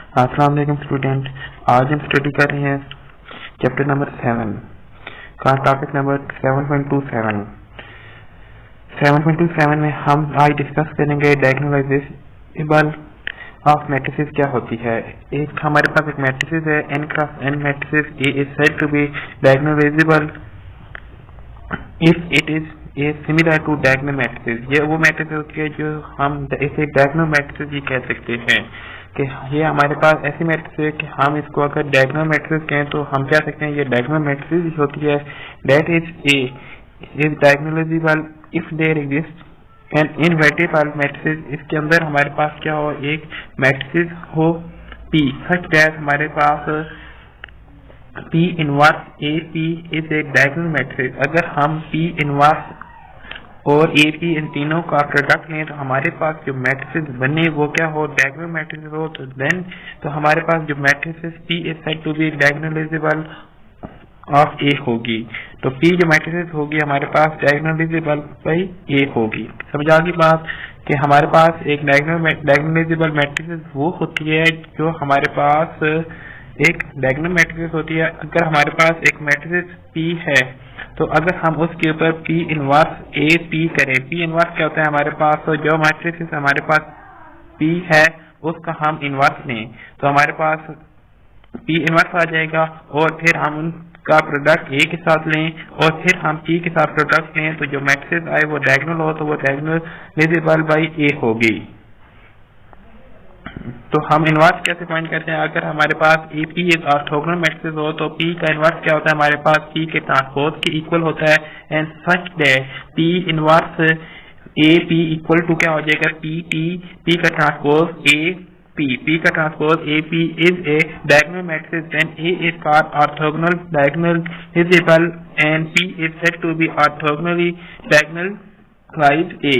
अस्सलाम वालेकुम स्टूडेंट। आज हम स्टडी कर रहे हैं चैप्टर नंबर 7 का टॉपिक नंबर 7.27। 7.27 में हम आज डिस्कस करेंगे डायगोनलाइजेशन ऑफ मैट्रिसेस क्या होती है। एक हमारे पास एक मैट्रिसेस है n cross n matrices A is said to be diagonalizable if it is a similar to diagonal matrices। ये वो मैट्रिसेस होती है जो हम इसे डायगोनल मैट्रिसेस ही कह सकते हैं कि ये हमारे पास ऐसी मैट्रिक्स है कि हम इसको अगर डायगोनल मैट्रिक्स कहें तो हम कह सकते हैं ये डायगोनल मैट्रिक्स होती है। That is A is diagonalisable if there exist an invertible matrix. इसके अंदर हमारे पास क्या हो, एक मैट्रिक्स हो P सच दैट हमारे पास P inverse A P is a diagonal matrix. अगर हम P इनवर्स और ए पी इन तीनों का प्रोडक्ट लें तो हमारे पास जो मैट्रिक्स बने वो क्या हो, डायगोनल मैट्रिक्स हो। तो देन तो हमारे पास जो matrix P is said to be diagonalizable of A होगी। तो P जो मैट्रिक्स होगी हमारे पास डायगोनलाइजेबल बाई ए होगी। समझ आ गई बात कि हमारे पास एक डायगोनलाइजेबल मैट्रिक्स वो होती है जो हमारे पास एक डायगोनल मैट्रिक्स होती है। अगर हमारे पास एक मैट्रिक्स P है तो अगर हम उसके ऊपर P इनवर्स ए पी करें, P इनवर्स क्या होता है हमारे पास, तो जो मैट्रिक्स हमारे पास P है उसका हम इनवर्स लें तो हमारे पास P इनवर्स आ जाएगा और फिर हम उनका प्रोडक्ट A के साथ लें और फिर हम P के साथ प्रोडक्ट लें तो जो मैट्रिक्स आए वो डायगोनल हो तो वो डायगोनलाइजेबल बाई A होगी। तो हम इनवर्स कैसे फाइंड करते हैं, अगर हमारे पास ए पी एक ऑर्थोगोनल मैट्रिक्स हो तो P का इनवर्स क्या होता है हमारे पास P के ट्रांसपोज के इक्वल होता है। And such that P inverse A P equal to क्या हो जाएगा, P का ट्रांसपोज ए P का transpose A P is a diagonal matrix then A is called orthogonal diagonalizable and P is said to be orthogonally diagonalized A।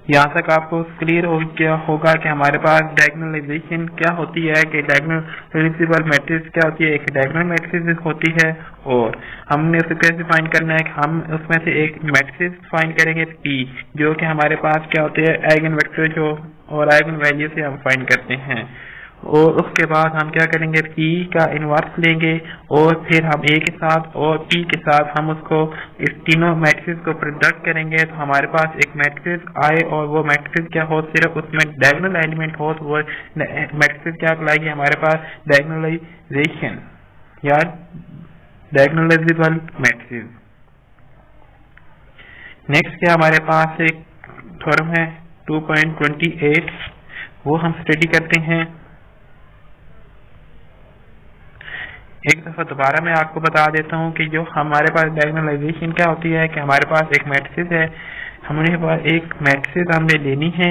यहाँ तक आपको clear हो गया होगा कि हमारे पास डायगोनलाइजेशन क्या होती है, कि डायगोनलाइजेबल मैट्रिक्स क्या होती है, एक डायगोनल मैट्रिक्स होती है और हमने उसे कैसे फाइंड करना है कि हम उसमें से एक मैट्रिक्स फाइंड करेंगे P जो कि हमारे पास क्या होते हैं आइगन वेक्टर जो और आइगन वैल्यू से हम फाइंड करते हैं। और उसके बाद हम क्या करेंगे P का इनवर्स लेंगे और फिर हम A के साथ और P के साथ हम उसको इस तीनों मैट्रिक्स को प्रोडक्ट करेंगे तो हमारे पास एक मैट्रिक्स आए और वो मैट्रिक्स क्या हो, सिर्फ उसमें डायगोनल एलिमेंट हो तो वो मैट्रिक्स क्या कहलाएगी हमारे पास डायगोनलाइजेशन या डायगोनलाइजेबल मैट्रिक्स। नेक्स्ट क्या हमारे पास एक थ्योरम है 2.28 वो हम स्टडी करते हैं। एक दफा दोबारा मैं आपको बता देता हूँ कि जो हमारे पास डायगोनलाइजेशन क्या होती है कि हमारे पास एक मैट्रिक्स है, हमने पास एक मैट्रिक्स हमने लेनी है,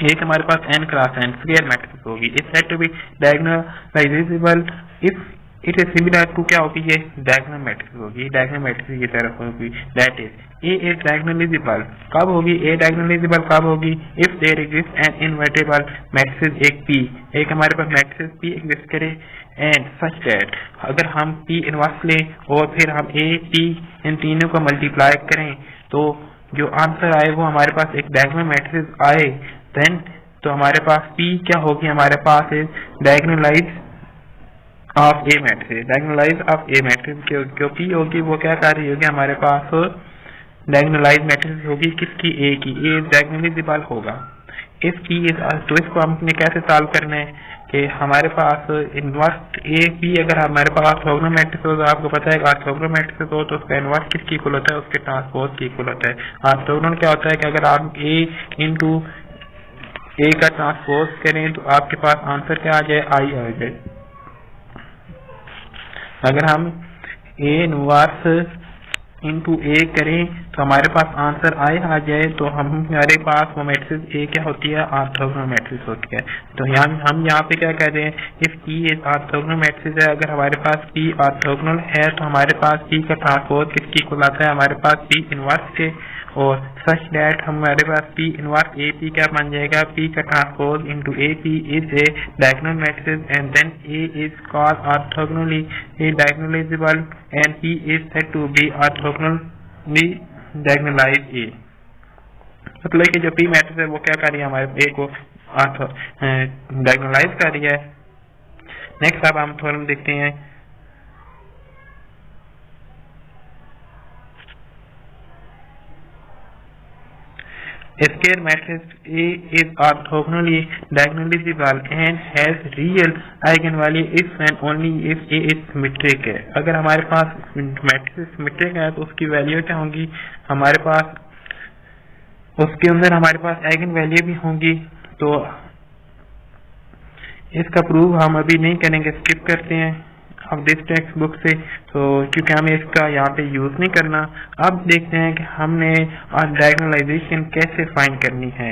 एक हमारे पास n cross n square matrix होगी। It's said to be diagonalizable if it is similar to क्या होगी, ये डायगोनल मैट्रिक्स होगी, डायगोनल मैट्रिक्स की तरफ होगी। That is A is diagonalizable कब होगी, A डायगोनलाइजेबल कब होगी, if there exist an invertible matrix एक P, एक हमारे पास मैट्रिक्स P एग्जिस्ट करे एंड सच दैट अगर हम P इनवर्स लें और फिर हम A P इन तीनों को मल्टीप्लाई करें तो जो आंसर आए वो हमारे पास एक डायगोनल मैट्रिक्स आए देन तो हमारे पास P क्या होगी, हमारे पास is diagonalize of a matrix, diagonalize of a matrix क्योंकि होगी वो क्या कर रही होगी हमारे पास डायगोनलाइज मैट्रिक्स होगी किसकी, A की, A डायगोनलाइजेबल होगा। इफ P इज तो इसको हमने कैसे सॉल्व करना है कि हमारे पास इनवर्स ए पी अगर हमारे पास ऑर्थोगोनल मैट्रिक्स हो तो आपको पता है ऑर्थोगोनल मैट्रिक्स हो तो उसका इनवर्स किसकी इक्वल होता है, उसके ट्रांसपोज की इक्वल होता है। ऑर्थोगोनल क्या होता है कि अगर आप A इंटू A का ट्रांसपोज करें तो आपके पास आंसर क्या आ जाए, I आ जाए। अगर हम A इनवर्स इंटू A करें तो हमारे पास आंसर I आ जाए तो हमारे पास वो मैट्रिक्स A क्या होती है, ऑर्थोगोनल मैट्रिक्स होती है। तो हम यहाँ पे क्या कह रहे हैं, if P is orthogonal matrix है, अगर हमारे पास P ऑर्थोगोनल है तो हमारे पास P का ट्रांसपोज किसकी इक्वल आता है, हमारे पास P इनवर्स के और सच दैट हमारे पास P इनवर्स ए पी क्या बन जाएगा, P का transpose into A P is a diagonal matrix and then A is called orthogonally a diagonalizable and P is said to be orthogonally diagonalized A। मतलब कि जो P matrix है वो क्या कर रही है, हमारे ए को डायगोनलाइज कर रही है। नेक्स्ट अब हम थ्योरम देखते हैं। A square matrix A is orthogonally diagonally divisible and has real eigenvalue if and only if A is symmetric है। अगर हमारे पास मैट्रिक्स सिमेट्रिक है तो उसकी वैल्यू क्या होंगी, हमारे पास उसके अंदर हमारे पास आइगन वैल्यू भी होंगी। तो इसका प्रूव हम अभी नहीं करेंगे, स्किप करते हैं अब दिस टेक्स्ट बुक से, तो क्योंकि हमें इसका यहाँ पे यूज नहीं करना। अब देखते हैं कि हमने डायगोनलाइजेशन कैसे फाइंड करनी है।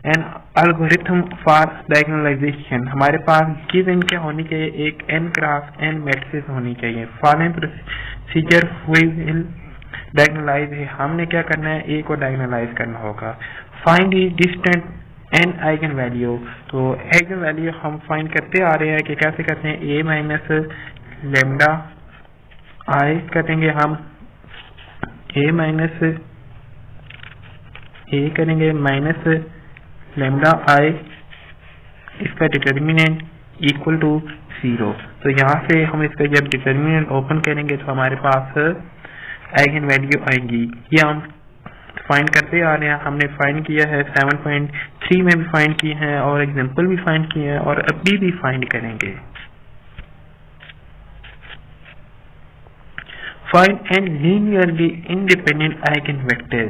एन एल्गोरिथम फॉर डायगोनलाइजेशन, हमारे पास गिवन क्या होनी चाहिए, एक n क्रॉस n मैट्रिक्स होनी चाहिए। फॉलोइंग प्रोसीजर वी विल डायगोनलाइज है, हमने क्या करना है, a को डायगोनलाइज करना होगा। Find the distant n eigen value, तो आइगन वैल्यू हम फाइंड करते आ रहे हैं कि कैसे करते हैं, a माइनस लेमडा आई करेंगे हम, a माइनस a करेंगे माइनस लेमडा आई, इसका डिटर्मिनेंट इक्वल टू 0। तो यहाँ से हम इसका जब डिटर्मिनेंट ओपन करेंगे तो हमारे पास आइगन वैल्यू आएंगी। ये हम फाइंड करते आ रहे हैं, हमने फाइंड किया है 7.3 में भी फाइंड किए हैं और एग्जांपल भी फाइंड किए हैं और अभी भी फाइंड करेंगे। Find n linearly independent eigenvector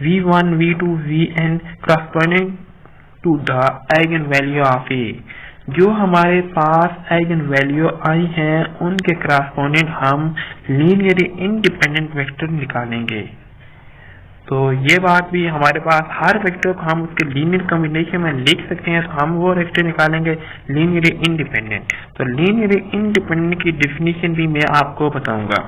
v1, v2, vn corresponding to the eigenvalue of A। जो हमारे पास आइगन वैल्यू आई हैं उनके करस्पॉन्डिंग हम लीनियरली इंडिपेंडेंट वेक्टर निकालेंगे। तो ये बात भी हमारे पास हर वेक्टर को हम उसके लीनियर कॉम्बिनेशन में लिख सकते हैं, तो हम वो वेक्टर निकालेंगे लीनियरली इंडिपेंडेंट। तो लीनियरली इंडिपेंडेंट की डेफिनेशन भी मैं आपको बताऊंगा।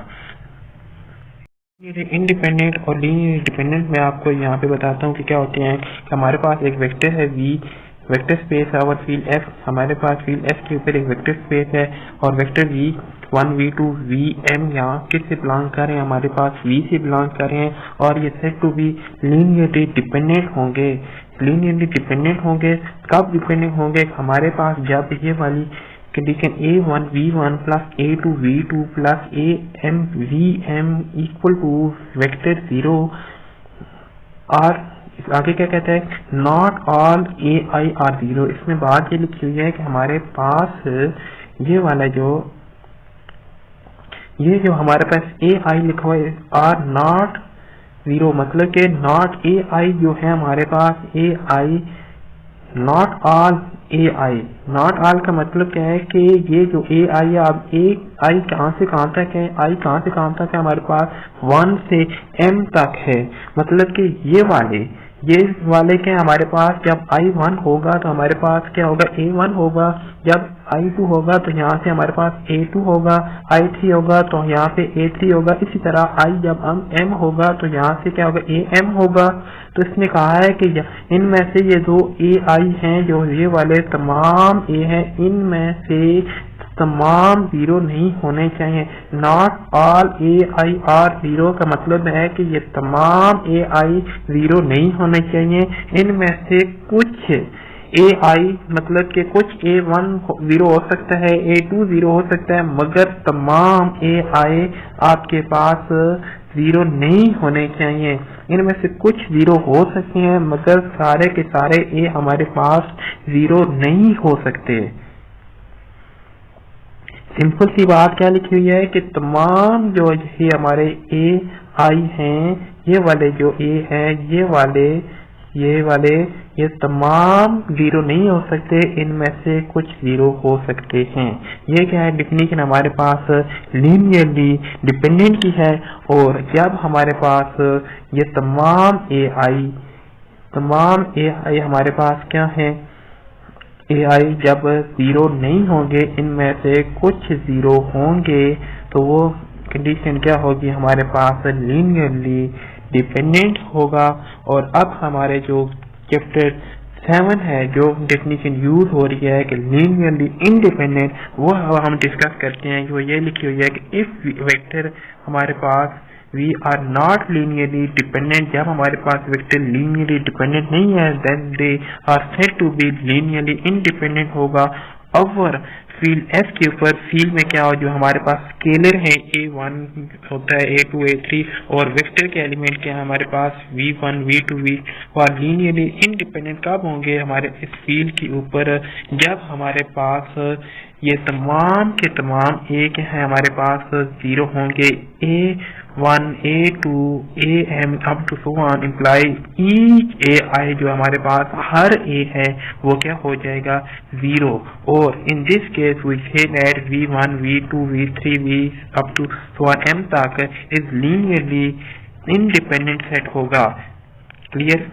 इंडिपेंडेंट और लीनियर डिपेंडेंट में आपको यहाँ पे बताता हूँ कि क्या होते हैं। कि हमारे पास एक वेक्टर है V, वेक्टर स्पेस है और फील्ड F, हमारे पास फील्ड F के ऊपर एक वेक्टर स्पेस है और वेक्टर V1, V2, Vm यहाँ किससे बिलोंग कर रहे हैं, हमारे पास V से बिलोंग कर रहे हैं और ये set to be linearly dependent होंगे। लीनियरली डिपेंडेंट होंगे कब डिपेंडेंट होंगे, हमारे पास जब ये वाली condition A1 V1 plus A2 V2 plus AM VM equal to vector 0 और आगे क्या कहता है, नॉट ऑल AI आर 0। इसमें बात ये लिखी हुई है कि हमारे पास ये वाला जो हमारे पास AI लिखा हुआ है आर नॉट 0, मतलब कि नॉट AI जो है हमारे पास AI not all AI। Not all का मतलब क्या है कि ये जो AI है, अब AI कहाँ से कहाँ तक है, I कहाँ से कहाँ तक है, हमारे पास 1 से M तक है। मतलब कि ये वाले के हमारे पास जब I1 होगा तो हमारे पास क्या होगा, A1 होगा, जब I2 होगा तो यहाँ से हमारे पास A2 होगा, I3 होगा तो यहाँ पे A3 होगा, इसी तरह I जब M होगा तो यहाँ से क्या होगा, AM होगा। तो इसने कहा है कि इनमें से ये दो AI हैं, जो ये वाले तमाम A हैं, इनमें से तमाम 0 नहीं होने चाहिए। नॉट ऑल AI आर 0 का मतलब है कि ये तमाम AI 0 नहीं होने चाहिए। इनमें से कुछ AI मतलब कि कुछ A1 0 हो सकता है, A2 0 हो सकता है, मगर तमाम AI आपके पास 0 नहीं होने चाहिए। इनमें से कुछ 0 हो सकते हैं मगर सारे के सारे A हमारे पास 0 नहीं हो सकते। सिंपल सी बात क्या लिखी हुई है कि तमाम जो ये हमारे AI हैं, ये वाले जो A हैं, ये तमाम 0 नहीं हो सकते, इनमें से कुछ 0 हो सकते हैं। ये क्या है, डेफिनेशन हमारे पास लीनियरली डिपेंडेंट की है। और जब हमारे पास ये तमाम AI हमारे पास क्या है, AI जब 0 नहीं होंगे, इनमें से कुछ 0 होंगे, तो वो कंडीशन क्या होगी, हमारे पास लीनियरली डिपेंडेंट होगा। और अब हमारे जो चैप्टर 7 है, जो डेफिनेशन यूज हो रही है कि लीनियरली इंडिपेंडेंट, वो हम डिस्कस करते हैं। वो ये लिखी हुई है कि इफ वेक्टर हमारे पास we are not linearly dependent, जब हमारे पास वेक्टर लीनियरली डिपेंडेंट नहीं है, then they are said to be linearly independent होगा। और फील्ड एफ के ऊपर फील्ड में क्या हो, जो हमारे पास स्केलर है a1 होता है, a2 a3, और वेक्टर के एलिमेंट क्या है हमारे पास v1 v2 v, और लीनियरली इंडिपेंडेंट कब होंगे हमारे इस फील्ड के ऊपर, जब हमारे पास ये तमाम के तमाम ए के हैं हमारे पास जीरो होंगे। a1 a2 am up to so on imply each ai जो हमारे पास हर a है वो क्या हो जाएगा जीरो। और in this case we say that v1 v2 v3 v up to so on m तक इज लीनियरली इंडिपेंडेंट सेट होगा। क्लियर?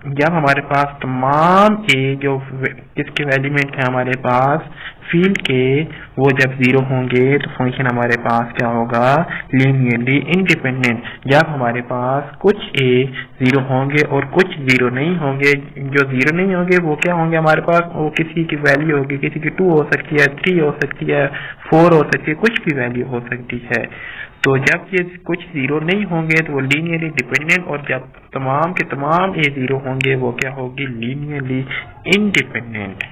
जब हमारे पास तमाम ए जो किसके एलिमेंट है हमारे पास फील्ड के वो जब जीरो होंगे तो फंक्शन हमारे पास क्या होगा लीनियरली इंडिपेंडेंट। जब हमारे पास कुछ ए जीरो होंगे और कुछ जीरो नहीं होंगे, जो जीरो नहीं होंगे वो क्या होंगे हमारे पास, वो किसी की वैल्यू होगी, किसी की 2 हो सकती है, 3 हो सकती है, 4 हो सकती है, कुछ भी वैल्यू हो सकती है। तो जब ये कुछ जीरो नहीं होंगे तो वो लीनियरली डिपेंडेंट, और जब तमाम के तमाम ए जीरो होंगे वो क्या होगी लीनियरली इंडिपेंडेंट।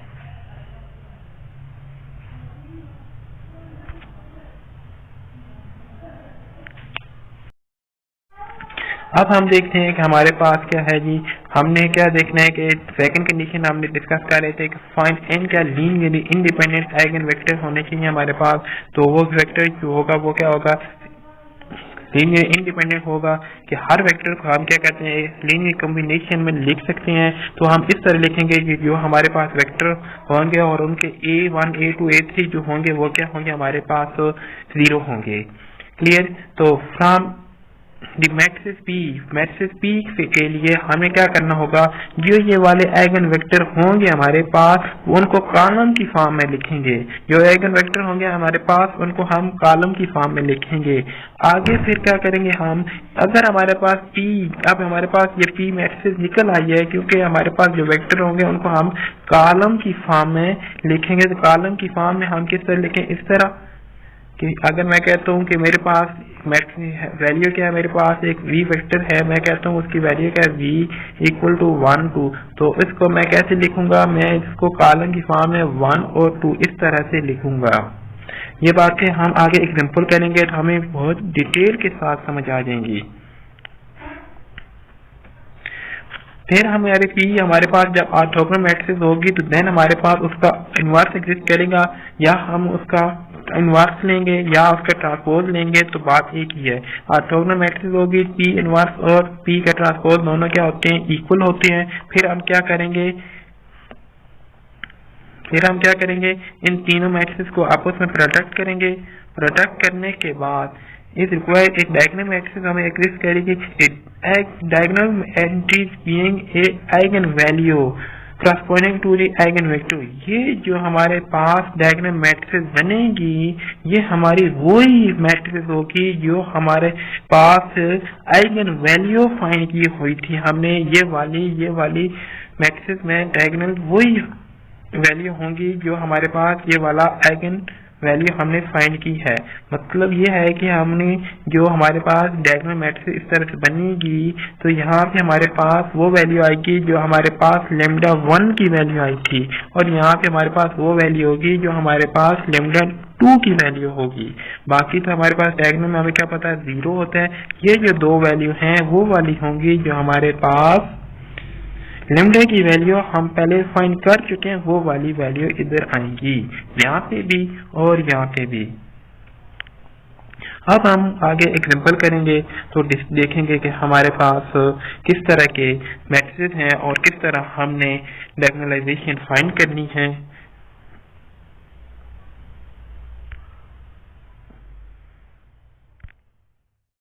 अब हम देखते हैं कि हमारे पास क्या है जी, हमने क्या देखना है कि सेकंड कंडीशन हमने डिस्कस कर रहे थे कि फाइंड एन क्या लीनियरली इंडिपेंडेंट आइगन वेक्टर होने चाहिए हमारे पास। तो वो वेक्टर जो होगा वो क्या होगा लीनियर इंडिपेंडेंट होगा कि हर वेक्टर को हम क्या कहते हैं लीनियर कॉम्बिनेशन में लिख सकते हैं। तो हम इस तरह लिखेंगे कि जो हमारे पास वेक्टर होंगे और उनके a1 a2 a3 जो होंगे वो क्या होंगे हमारे पास जीरो होंगे। क्लियर? तो फ्रॉम दी मैट्रिक्स P के लिए हमें क्या करना होगा, जो ये वाले आइगन वेक्टर होंगे हमारे पास उनको कॉलम की फॉर्म में लिखेंगे। जो आइगन वेक्टर होंगे हमारे पास उनको हम कॉलम की फॉर्म में लिखेंगे। आगे फिर क्या करेंगे हम, अगर हमारे पास P, अब हमारे पास ये P मैट्रिक्स निकल आई है क्योंकि हमारे पास जो वेक्टर होंगे उनको हम कॉलम की फॉर्म में लिखेंगे। तो कॉलम की फॉर्म में हम किस तरह लिखें, इस तरह कि अगर मैं कहता हूँ कि मेरे पास वैल्यू क्या है, मेरे पास एक v वेक्टर है, मैं कहता हूँ उसकी वैल्यू क्या है v इक्वल टू 1 2, तो इसको मैं कैसे लिखूंगा, मैं इसको कॉलम की फॉर्म में 1 और 2 इस तरह से लिखूंगा। ये बातें हम आगे एग्जांपल करेंगे तो हमें बहुत डिटेल के साथ समझ आ जाएंगी। फिर हमारे हमारे पास जब ऑर्थोगोनल मैट्रिक्स होगी तो देन हमारे पास उसका इनवर्स एग्जिस्ट करेगा, या हम उसका इनवर्स लेंगे या उसका ट्रांसपोज लेंगे, तो बात एक ही है। ऑर्थोगोनल मैट्रिक्स होगी P इनवर्स और P का ट्रांसपोज दोनों क्या होते हैं इक्वल होते हैं। फिर हम क्या करेंगे, इन तीनों मैट्रिक्स को आपस में प्रोडक्ट करेंगे। प्रोडक्ट करने के बाद इस रिक्वायर्ड एक डायगोनल मैट्रिक्स हमें एग्जिस्ट करेगी, diagonal entries being a eigen value corresponding to the eigen vector. ये जो हमारे पास डायगोनल मैट्रिक्स बनेगी ये हमारी वही मैट्रिक्स होगी जो हमारे पास आइगन वैल्यू फाइंड की हुई थी हमने। ये वाली मैट्रिक्स में डायगोनल वही वैल्यू होंगी जो हमारे पास ये वाला आइगन वैल्यू हमने फाइंड की है। मतलब ये है कि हमने जो हमारे पास डायगोनल मैट्रिक्स इस तरह से बनेगी तो यहाँ पे हमारे पास वो वैल्यू आएगी जो हमारे पास लैम्डा 1 की वैल्यू आई थी, और यहाँ पे हमारे पास वो वैल्यू होगी जो हमारे पास लैम्डा 2 की वैल्यू होगी। बाकी तो हमारे पास डायगोनल में हमें क्या पता है 0 होता है। ये जो दो वैल्यू हैं वो वाली होंगी जो हमारे पास लैम्डा की वैल्यू हम पहले फाइंड कर चुके हैं, वो वाली वैल्यू इधर आएंगी, यहाँ पे भी और यहाँ पे भी। अब हम आगे एग्जांपल करेंगे तो देखेंगे कि हमारे पास किस तरह के मैट्रिक्स हैं और किस तरह हमने डायगोनलाइजेशन फाइंड करनी है।